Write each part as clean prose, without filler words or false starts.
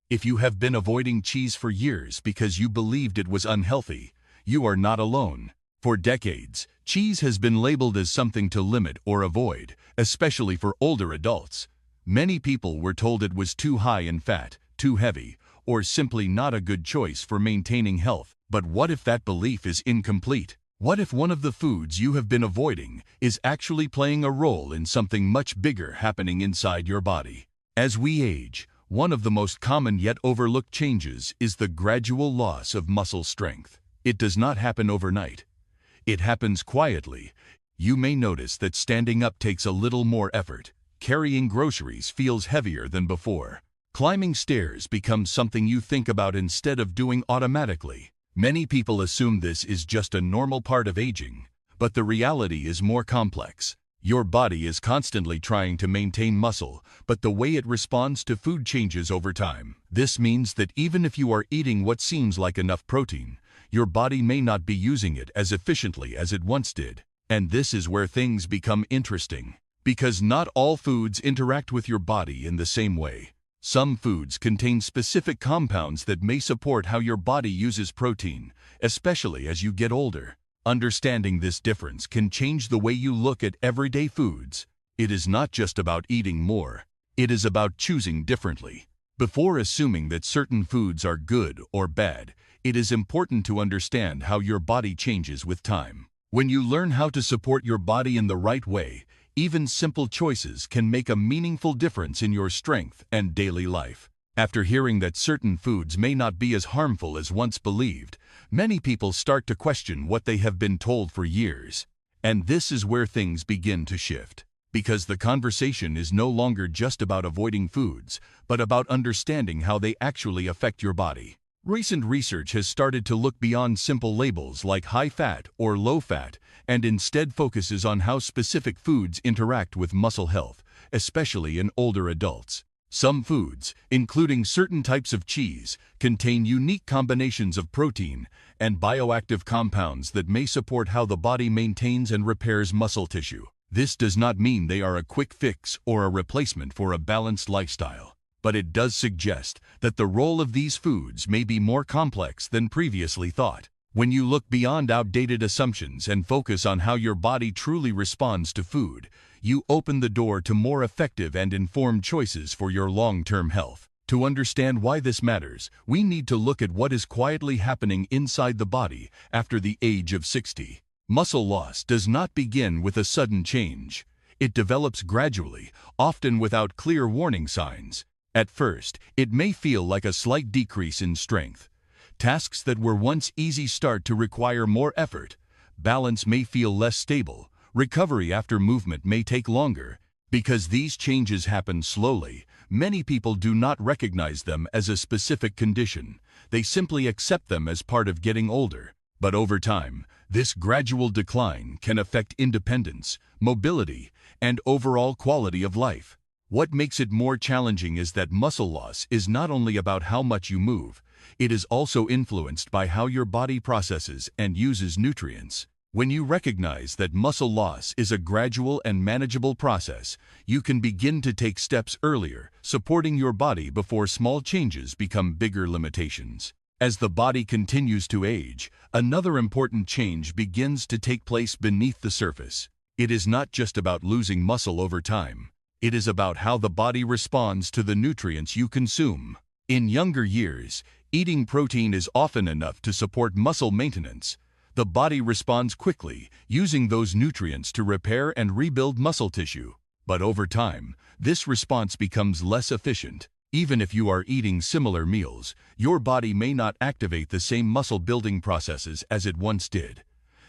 If you have been avoiding cheese for years because you believed it was unhealthy, you are not alone. For decades, cheese has been labeled as something to limit or avoid, especially for older adults. Many people were told it was too high in fat, too heavy, or simply not a good choice for maintaining health. But what if that belief is incomplete? What if one of the foods you have been avoiding is actually playing a role in something much bigger happening inside your body? As we age, one of the most common yet overlooked changes is the gradual loss of muscle strength. It does not happen overnight. It happens quietly. You may notice that standing up takes a little more effort. Carrying groceries feels heavier than before. Climbing stairs becomes something you think about instead of doing automatically. Many people assume this is just a normal part of aging, but the reality is more complex. Your body is constantly trying to maintain muscle, but the way it responds to food changes over time. This means that even if you are eating what seems like enough protein, your body may not be using it as efficiently as it once did. And this is where things become interesting, because not all foods interact with your body in the same way. Some foods contain specific compounds that may support how your body uses protein, especially as you get older. Understanding this difference can change the way you look at everyday foods. It is not just about eating more. It is about choosing differently. Before assuming that certain foods are good or bad, it is important to understand how your body changes with time. When you learn how to support your body in the right way, even simple choices can make a meaningful difference in your strength and daily life. After hearing that certain foods may not be as harmful as once believed, many people start to question what they have been told for years. And this is where things begin to shift. Because the conversation is no longer just about avoiding foods, but about understanding how they actually affect your body. Recent research has started to look beyond simple labels like high fat or low fat, and instead focuses on how specific foods interact with muscle health, especially in older adults. Some foods, including certain types of cheese, contain unique combinations of protein and bioactive compounds that may support how the body maintains and repairs muscle tissue. This does not mean they are a quick fix or a replacement for a balanced lifestyle, but it does suggest that the role of these foods may be more complex than previously thought. When you look beyond outdated assumptions and focus on how your body truly responds to food, you open the door to more effective and informed choices for your long-term health. To understand why this matters, we need to look at what is quietly happening inside the body after the age of 60. Muscle loss does not begin with a sudden change. It develops gradually, often without clear warning signs. At first, it may feel like a slight decrease in strength. Tasks that were once easy start to require more effort. Balance may feel less stable. Recovery after movement may take longer. Because these changes happen slowly, many people do not recognize them as a specific condition. They simply accept them as part of getting older. But over time, this gradual decline can affect independence, mobility, and overall quality of life. What makes it more challenging is that muscle loss is not only about how much you move, it is also influenced by how your body processes and uses nutrients. When you recognize that muscle loss is a gradual and manageable process, you can begin to take steps earlier, supporting your body before small changes become bigger limitations. As the body continues to age, another important change begins to take place beneath the surface. It is not just about losing muscle over time. It is about how the body responds to the nutrients you consume. In younger years, eating protein is often enough to support muscle maintenance. The body responds quickly, using those nutrients to repair and rebuild muscle tissue. But over time, this response becomes less efficient. Even if you are eating similar meals, your body may not activate the same muscle-building processes as it once did.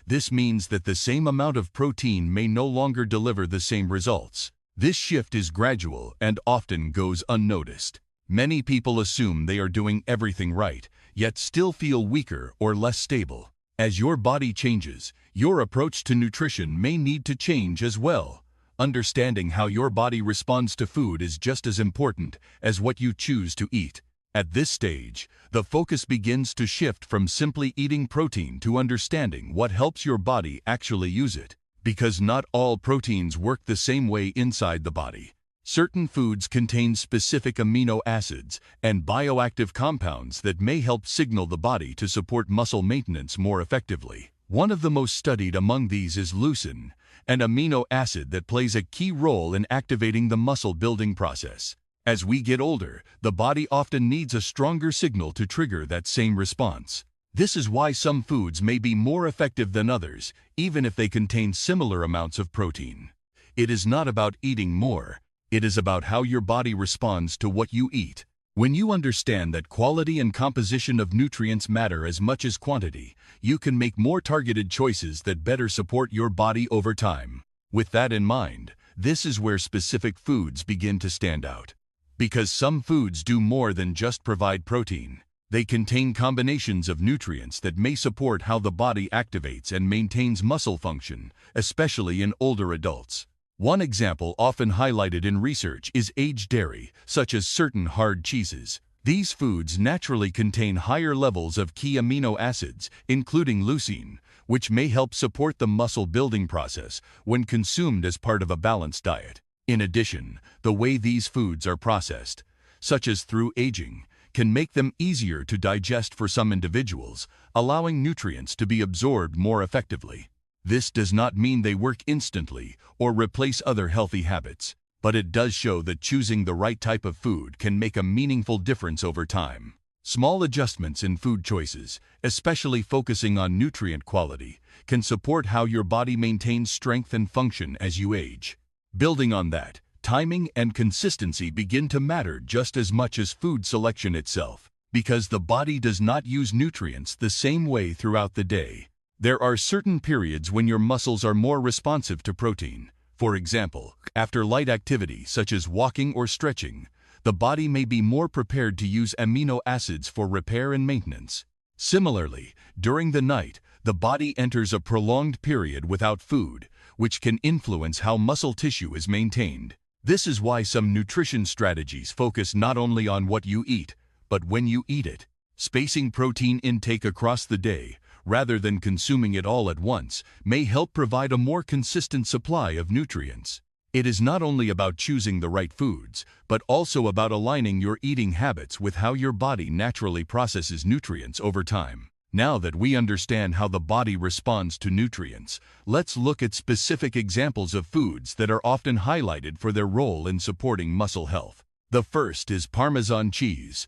This means that the same amount of protein may no longer deliver the same results. This shift is gradual and often goes unnoticed. Many people assume they are doing everything right, yet still feel weaker or less stable. As your body changes, your approach to nutrition may need to change as well. Understanding how your body responds to food is just as important as what you choose to eat. At this stage, the focus begins to shift from simply eating protein to understanding what helps your body actually use it. Because not all proteins work the same way inside the body. Certain foods contain specific amino acids and bioactive compounds that may help signal the body to support muscle maintenance more effectively. One of the most studied among these is leucine, an amino acid that plays a key role in activating the muscle-building process. As we get older, the body often needs a stronger signal to trigger that same response. This is why some foods may be more effective than others, even if they contain similar amounts of protein. It is not about eating more. It is about how your body responds to what you eat. When you understand that quality and composition of nutrients matter as much as quantity, you can make more targeted choices that better support your body over time. With that in mind, this is where specific foods begin to stand out. Because some foods do more than just provide protein. They contain combinations of nutrients that may support how the body activates and maintains muscle function, especially in older adults. One example often highlighted in research is aged dairy, such as certain hard cheeses. These foods naturally contain higher levels of key amino acids, including leucine, which may help support the muscle-building process when consumed as part of a balanced diet. In addition, the way these foods are processed, such as through aging, can make them easier to digest for some individuals, allowing nutrients to be absorbed more effectively. This does not mean they work instantly or replace other healthy habits, but it does show that choosing the right type of food can make a meaningful difference over time. Small adjustments in food choices, especially focusing on nutrient quality, can support how your body maintains strength and function as you age. Building on that, timing and consistency begin to matter just as much as food selection itself, because the body does not use nutrients the same way throughout the day. There are certain periods when your muscles are more responsive to protein. For example, after light activity such as walking or stretching, the body may be more prepared to use amino acids for repair and maintenance. Similarly, during the night, the body enters a prolonged period without food, which can influence how muscle tissue is maintained. This is why some nutrition strategies focus not only on what you eat, but when you eat it. Spacing protein intake across the day, rather than consuming it all at once, may help provide a more consistent supply of nutrients. It is not only about choosing the right foods, but also about aligning your eating habits with how your body naturally processes nutrients over time. Now that we understand how the body responds to nutrients, let's look at specific examples of foods that are often highlighted for their role in supporting muscle health. The first is Parmesan cheese.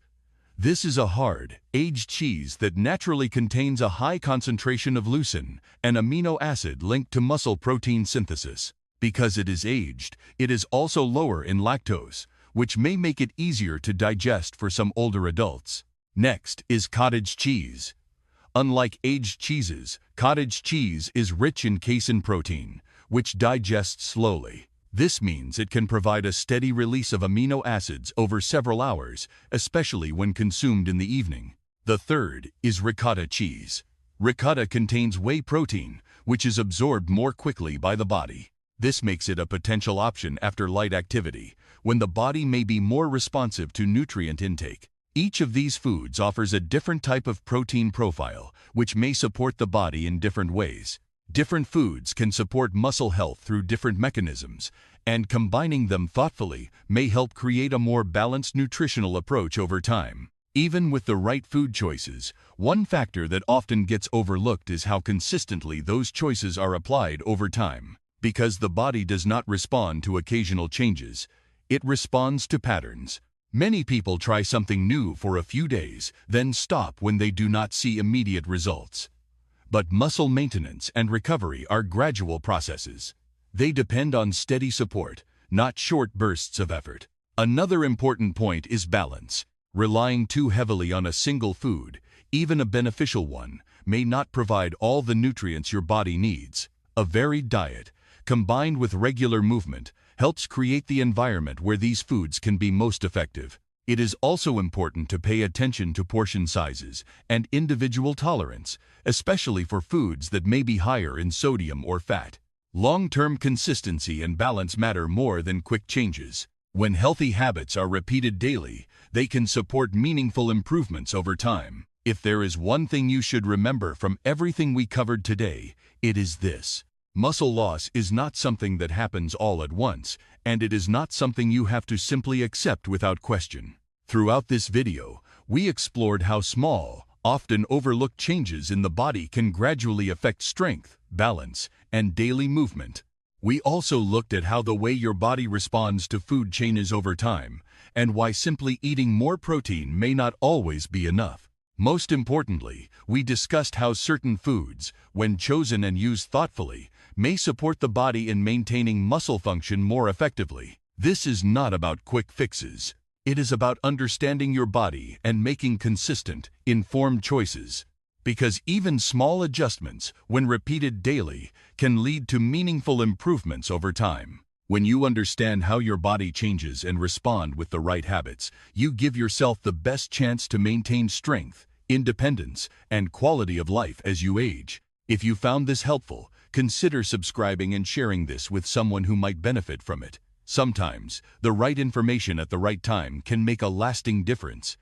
This is a hard, aged cheese that naturally contains a high concentration of leucine, an amino acid linked to muscle protein synthesis. Because it is aged, it is also lower in lactose, which may make it easier to digest for some older adults. Next is cottage cheese. Unlike aged cheeses, cottage cheese is rich in casein protein, which digests slowly. This means it can provide a steady release of amino acids over several hours, especially when consumed in the evening. The third is ricotta cheese. Ricotta contains whey protein, which is absorbed more quickly by the body. This makes it a potential option after light activity, when the body may be more responsive to nutrient intake. Each of these foods offers a different type of protein profile, which may support the body in different ways. Different foods can support muscle health through different mechanisms, and combining them thoughtfully may help create a more balanced nutritional approach over time. Even with the right food choices, one factor that often gets overlooked is how consistently those choices are applied over time. Because the body does not respond to occasional changes, it responds to patterns. Many people try something new for a few days, then stop when they do not see immediate results. But muscle maintenance and recovery are gradual processes. They depend on steady support, not short bursts of effort. Another important point is balance. Relying too heavily on a single food, even a beneficial one, may not provide all the nutrients your body needs. A varied diet, combined with regular movement, helps create the environment where these foods can be most effective. It is also important to pay attention to portion sizes and individual tolerance, especially for foods that may be higher in sodium or fat. Long-term consistency and balance matter more than quick changes. When healthy habits are repeated daily, they can support meaningful improvements over time. If there is one thing you should remember from everything we covered today, it is this. Muscle loss is not something that happens all at once, and it is not something you have to simply accept without question. Throughout this video, we explored how small, often overlooked changes in the body can gradually affect strength, balance, and daily movement. We also looked at how the way your body responds to food changes over time, and why simply eating more protein may not always be enough. Most importantly, we discussed how certain foods, when chosen and used thoughtfully, may support the body in maintaining muscle function more effectively. This is not about quick fixes. It is about understanding your body and making consistent, informed choices. Because even small adjustments, when repeated daily, can lead to meaningful improvements over time. When you understand how your body changes and respond with the right habits, you give yourself the best chance to maintain strength, independence, and quality of life as you age. If you found this helpful, consider subscribing and sharing this with someone who might benefit from it. Sometimes, the right information at the right time can make a lasting difference.